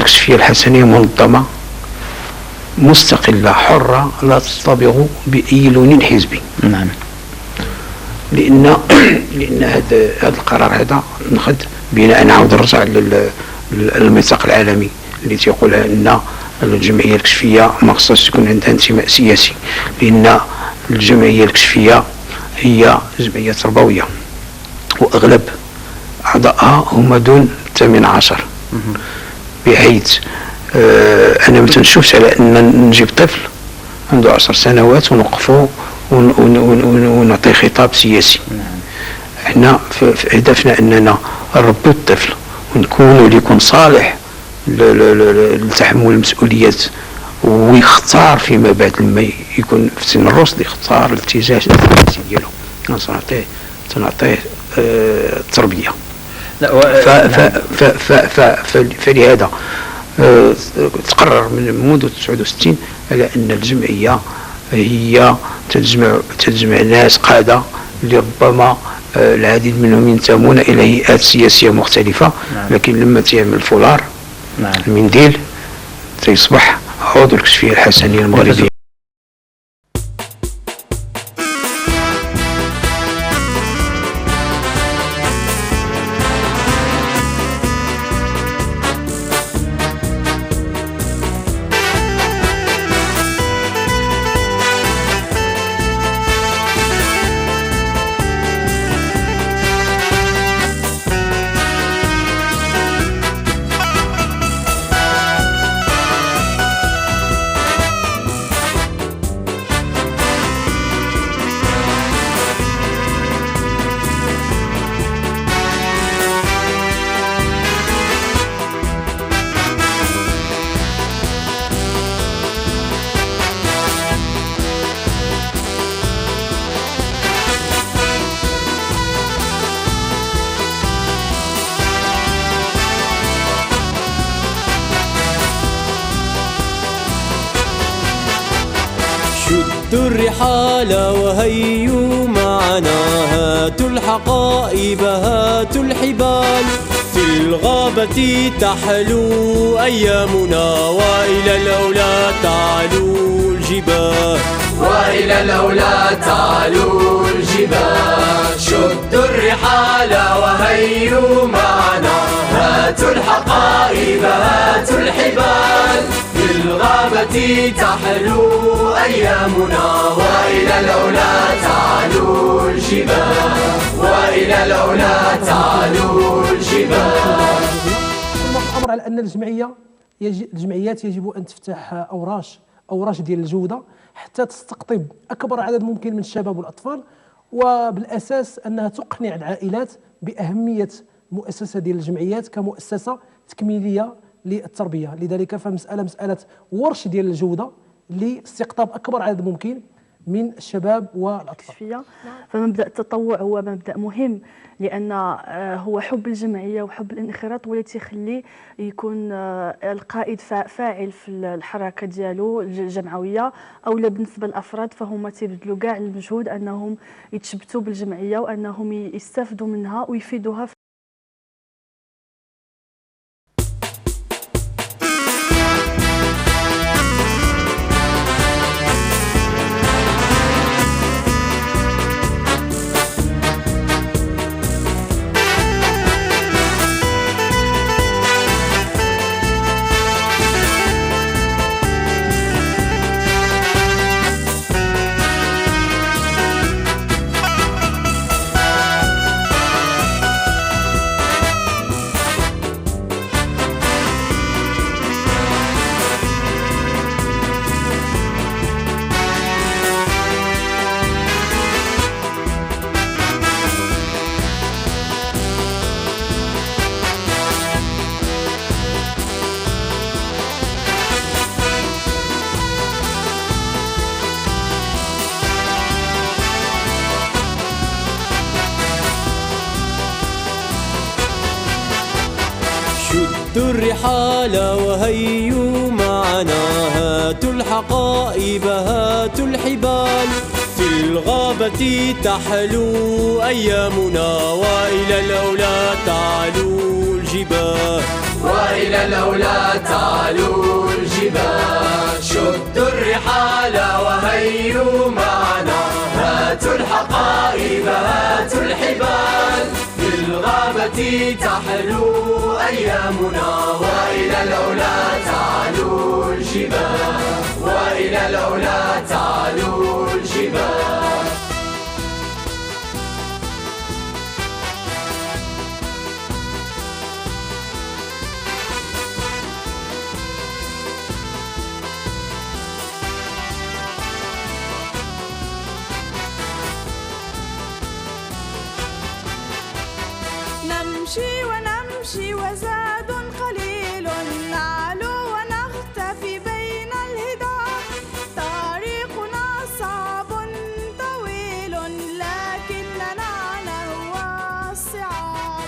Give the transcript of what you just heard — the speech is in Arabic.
الكشفية الحسنية منظمة مستقلة حرة لا تصطبغ بأي لون حزبي. نعم. لأن هذا القرار هذا نخذ بناء نعاود نرجع للميثاق العالمي اللي تيقول أن الجمعية الكشفية ما خصهاش تكون عندها انتماء سياسي، لأن الجمعية الكشفية هي جمعية تربوية وأغلب أعضائها هم دون 18، بحيث أنا ما تنشوفش على أن نجيب طفل عنده 10 سنوات ونوقفه ونعطيه خطاب سياسي. احنا في هدفنا أننا نربي الطفل ونكونوا اللي يكون صالح لتحمل المسؤوليات ويختار فيما بعد لما يكون في سن الرشد يختار الاتجاه السياسي ديالو. تنعطيه التربيه. فلهذا تقرر منذ 69 على ان الجمعيه هي تجمع ناس قاده اللي ربما العديد منهم ينتمون الى هيئات سياسيه مختلفه، لكن لما تعمل فولار المنديل تيصبح عضو الكشفيه الحسنيه المغربيه. شدوا الرحال وهيوا معنا، هاتوا الحقائب هاتوا الحبال، في الغابة تحلو أيامنا، وإلى الأولى تعلو الجبال، وإلى الأولى تعلو الجبال. شدوا الرحال وهيوا معنا، هاتوا الحقائب هاتوا الحبال، في الغابة تحلو أيامنا، وإلى الأولى تعلو الجبال، وإلى الأولى تعلو الجبال. الأمر على أن الجمعيات يجب أن تفتح أوراش ديال الجودة حتى تستقطب أكبر عدد ممكن من الشباب والأطفال، وبالأساس أنها تقنع العائلات بأهمية المؤسسة ديال الجمعيات كمؤسسة تكميلية للتربية. لذلك مسألة ورش ديال الجودة لاستقطاب أكبر عدد ممكن من الشباب والأطفال. فمبدأ التطوع هو مبدأ مهم، لأن هو حب الجمعية وحب الانخراط هو اللي تيخلي يكون القائد فاعل في الحركة ديالو الجمعوية، أو بالنسبة للأفراد فهم تيبذلوا كاع المجهود أنهم يتشبتوا بالجمعية وأنهم يستافدوا منها ويفيدوها. شدوا الرحال وهيوا معنا، هاتوا الحقائب هاتوا الحبال، في الغابة تحلو أيامنا، وإلى الأولى تعلو الجبال، وإلى الأولى تعلو الجبال شدوا الرحال وهيوا معنا هاتوا الحقائب هاتوا الحبال في الغابة تحلو أيامنا وإلى الأولى تعلو الجبال وإلى الأولى تعلو الجبال نمشي ونمشي وزاد